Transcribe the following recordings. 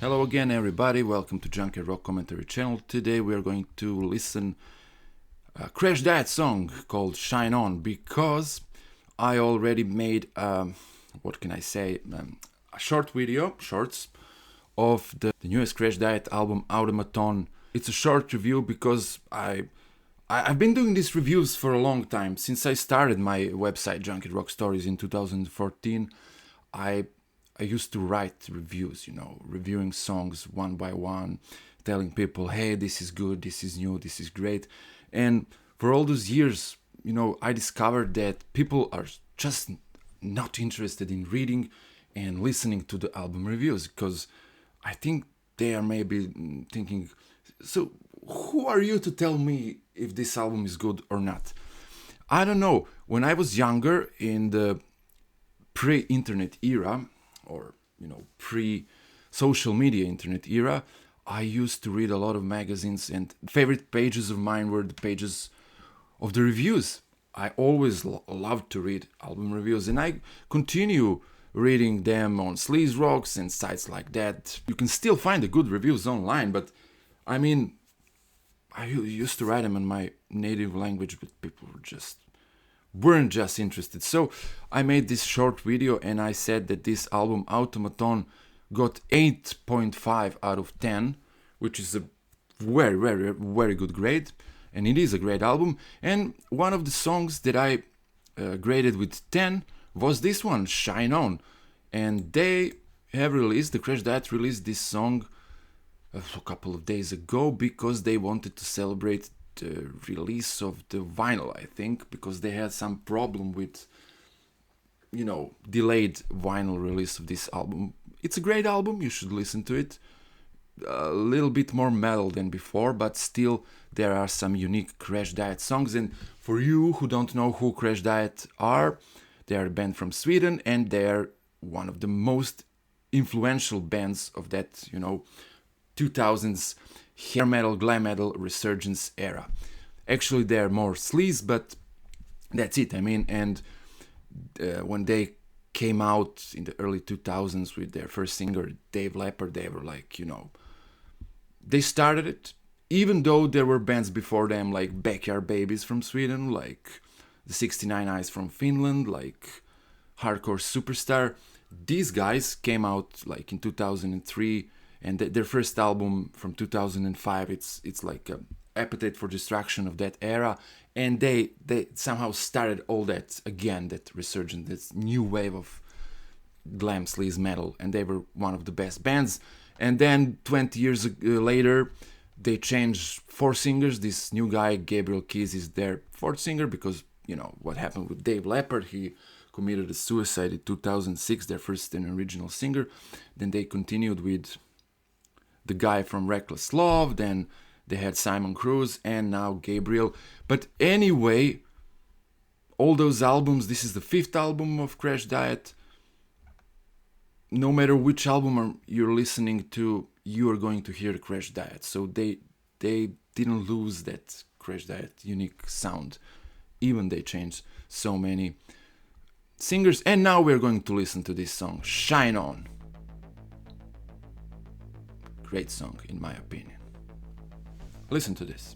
Hello again everybody, welcome to Junkyard Rock Commentary channel. Today we are going to listen a Crashdiet song called Shine On, because I already made, a short video, shorts, of the newest Crashdiet album, Automaton. It's a short review because I've been doing these reviews for a long time. Since I started my website, Junkyard Rock Stories, in 2014, I used to write reviews, reviewing songs one by one, telling people, hey, this is good, this is new, this is great. And for all those years, I discovered that people are just not interested in reading and listening to the album reviews, because I think they are maybe thinking, so who are you to tell me if this album is good or not? I don't know. When I was younger, in the pre-internet era, or pre-social media internet era, I used to read a lot of magazines, and favorite pages of mine were the pages of the reviews. I always loved to read album reviews, and I continue reading them on Sleaze Rocks and sites like that. You can still find the good reviews online, but I used to write them in my native language, but people weren't just interested. So I made this short video and I said that this album, Automaton, got 8.5 out of 10, which is a very, very, very good grade, and it is a great album. And one of the songs that I graded with 10 was this one, Shine On. And they have the Crashdiet released this song a couple of days ago because they wanted to celebrate the release of the vinyl, I think, because they had some problem with delayed vinyl release of this album. It's a great album, you should listen to it. A little bit more metal than before, but still there are some unique Crashdiet songs. And for you who don't know who Crashdiet are, they are a band from Sweden, and they're one of the most influential bands of that 2000s hair metal, glam metal resurgence era. Actually, they're more sleaze, but that's it. And when they came out in the early 2000s with their first singer, Dave Leppard, they were like, they started it, even though there were bands before them like Backyard Babies from Sweden, like the 69 Eyes from Finland, like Hardcore Superstar. These guys came out like in 2003, and their first album from 2005, it's like an Appetite for Destruction of that era, and they somehow started all that again, that resurgence, this new wave of glam sleaze metal, and they were one of the best bands. And then 20 years later, they changed 4 singers. This new guy, Gabriel Keys, is their 4th singer, because what happened with Dave Leppard, he committed a suicide in 2006, their first and original singer. Then they continued with the guy from Reckless Love, then they had Simon Cruz, and now Gabriel. But anyway, all those albums, this is the 5th album of Crashdiet. No matter which album you're listening to, you are going to hear Crashdiet. So they didn't lose that Crashdiet unique sound, even they changed so many singers. And now we're going to listen to this song, Shine On. Great song, in my opinion. Listen to this.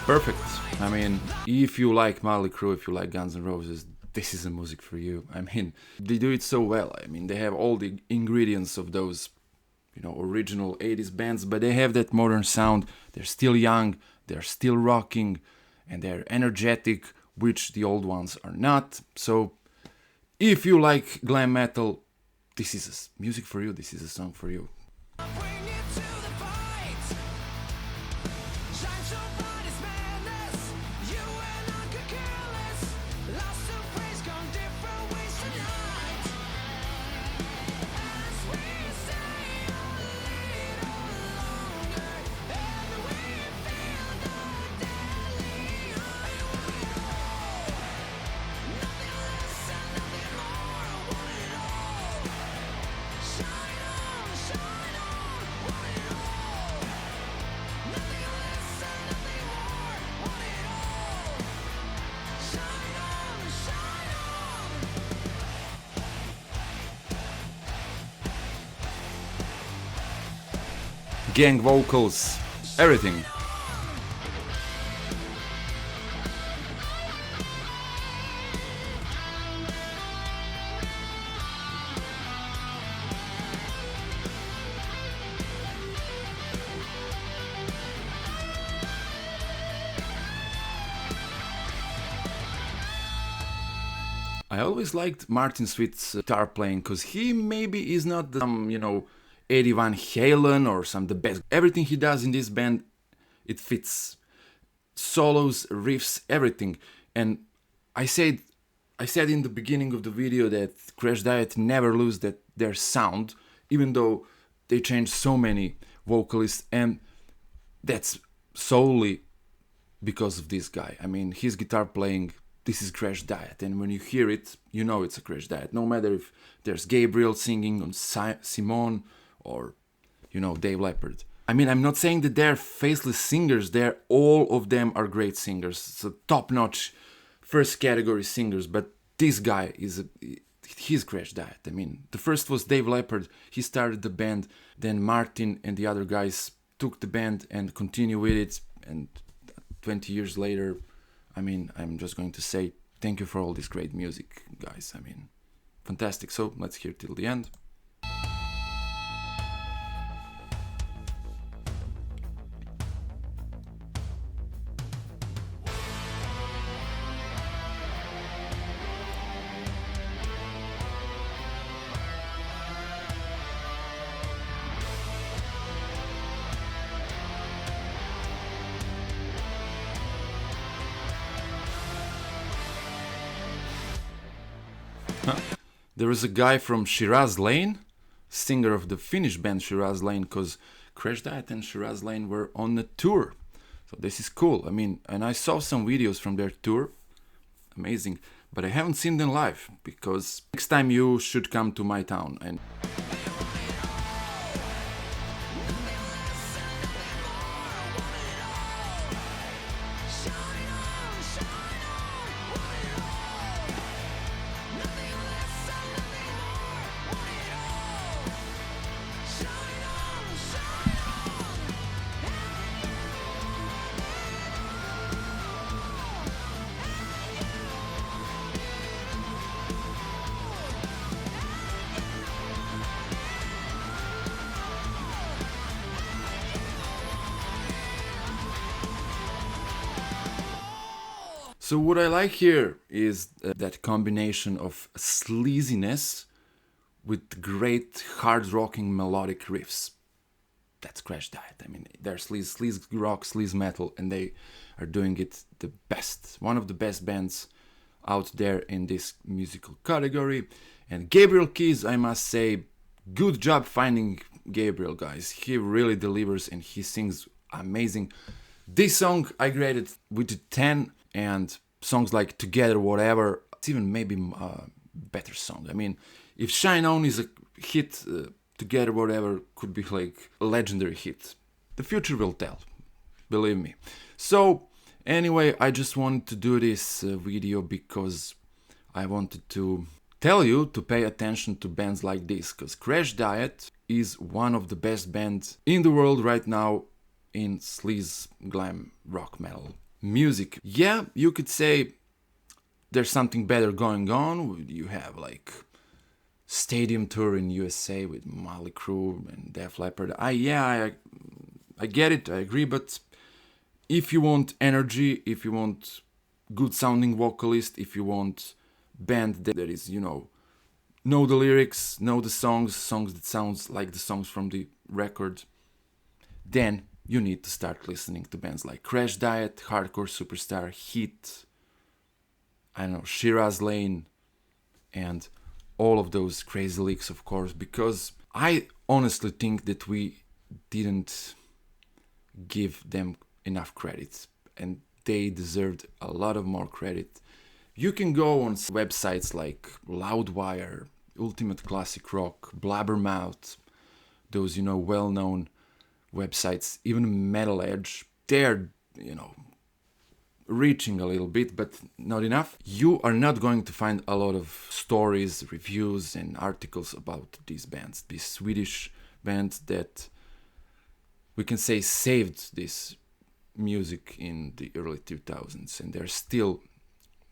Perfect. I mean, if you like Mötley Crüe, if you like Guns N' Roses, this is the music for you. I mean, they do it so well. I mean, they have all the ingredients of those, original 80s bands, but they have that modern sound. They're still young, they're still rocking, and they're energetic, which the old ones are not. So, if you like glam metal, this is music for you, this is a song for you. Gang vocals, everything. I always liked Martin Sweet's guitar playing, because he maybe is not the, Eddie Van Halen or some the best. Everything he does in this band, it fits. Solos, riffs, everything. And I said in the beginning of the video that Crashdiet never lose their sound, even though they changed so many vocalists, and that's solely because of this guy. I mean, his guitar playing, this is Crashdiet, and when you hear it, you know it's a Crashdiet. No matter if there's Gabriel singing on Simone or, Dave Leppard. I mean, I'm not saying that they're faceless singers. All of them are great singers. So top-notch, first category singers. But this guy he's Crashdiet. I mean, the first was Dave Leppard. He started the band. Then Martin and the other guys took the band and continued with it. And 20 years later, I mean, I'm just going to say thank you for all this great music, guys. I mean, fantastic. So let's hear till the end. There is a guy from Shiraz Lane, singer of the Finnish band Shiraz Lane, because Crashdiet and Shiraz Lane were on a tour. So this is cool. I mean, and I saw some videos from their tour. Amazing. But I haven't seen them live, because next time you should come to my town. And so what I like here is that combination of sleaziness with great hard rocking melodic riffs. That's Crashdiet. I mean, they're sleaze rock, sleaze metal, and they are doing it the best. One of the best bands out there in this musical category. And Gabriel Keys, I must say, good job finding Gabriel, guys. He really delivers and he sings amazing. This song I graded with 10, and songs like Together Whatever, it's even maybe a better song. I mean, if Shine On is a hit, Together Whatever could be like a legendary hit. The future will tell, believe me. So anyway, I just wanted to do this video because I wanted to tell you to pay attention to bands like this, because Crashdiet is one of the best bands in the world right now in sleaze glam rock metal music. Yeah, you could say there's something better going on. You have like stadium tour in USA with Mötley Crüe and Def Leppard. I get it, I agree, but if you want energy, if you want good sounding vocalist, if you want band that is, know the lyrics, know the songs that sounds like the songs from the record, then you need to start listening to bands like Crashdiet, Hardcore Superstar, Heat, I don't know, Shiraz Lane, and all of those Crazy Leaks, of course, because I honestly think that we didn't give them enough credit, and they deserved a lot of more credit. You can go on websites like Loudwire, Ultimate Classic Rock, Blabbermouth, those, well-known websites, even Metal Edge. They're, reaching a little bit, but not enough. You are not going to find a lot of stories, reviews, and articles about these bands, these Swedish bands that we can say saved this music in the early 2000s, and they're still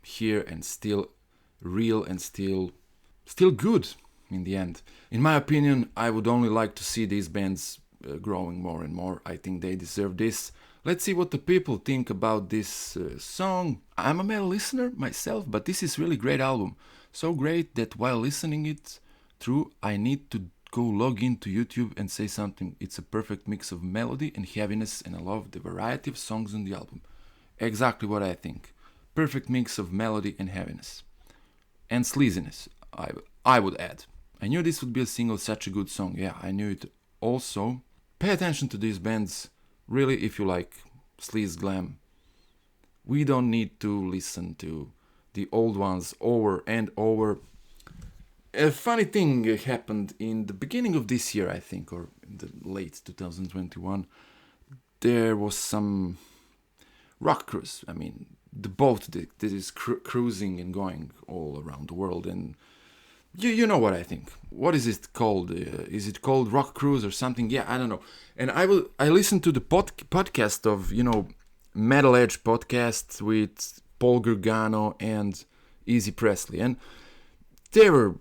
here and still real and still good in the end. In my opinion, I would only like to see these bands growing more and more. I think they deserve this. Let's see what the people think about this song. I'm a metal listener myself, but this is really great album. So great that while listening it through, I need to go log into YouTube and say something. It's a perfect mix of melody and heaviness, and I love the variety of songs on the album. Exactly what I think. Perfect mix of melody and heaviness. And sleaziness, I would add. I knew this would be a single, such a good song. Yeah, I knew it also. Pay attention to these bands. Really, if you like sleaze glam, we don't need to listen to the old ones over and over. A funny thing happened in the beginning of this year, I think, or in the late 2021. There was some rock cruise. I mean, the boat that is cruising and going all around the world, and you know what I think. What is it called? Is it called Rock Cruise or something? Yeah, I don't know. And I listened to the podcast of, Metal Edge podcast with Paul Gargano and Easy Presley, and they were,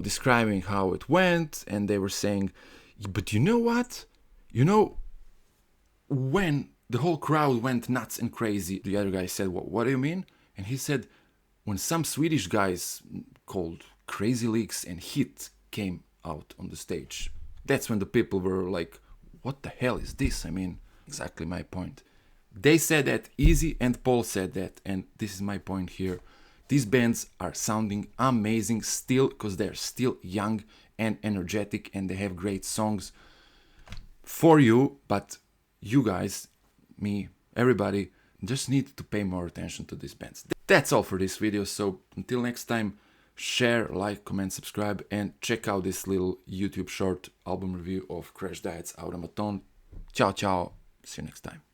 describing how it went, and they were saying, but you know what? When the whole crowd went nuts and crazy, the other guy said, what do you mean? And he said, when some Swedish guys called Crazy Leaks and Hit came out on the stage, that's when the people were like, what the hell is this? I mean, exactly my point. They said that, Easy and Paul said that, and this is my point here. These bands are sounding amazing still, because they're still young and energetic, and they have great songs for you, but you guys, me, everybody, just need to pay more attention to these bands. That's all for this video, so until next time, share, like, comment, subscribe, and check out this little YouTube short album review of Crashdiet's Automaton. Ciao, ciao, see you next time.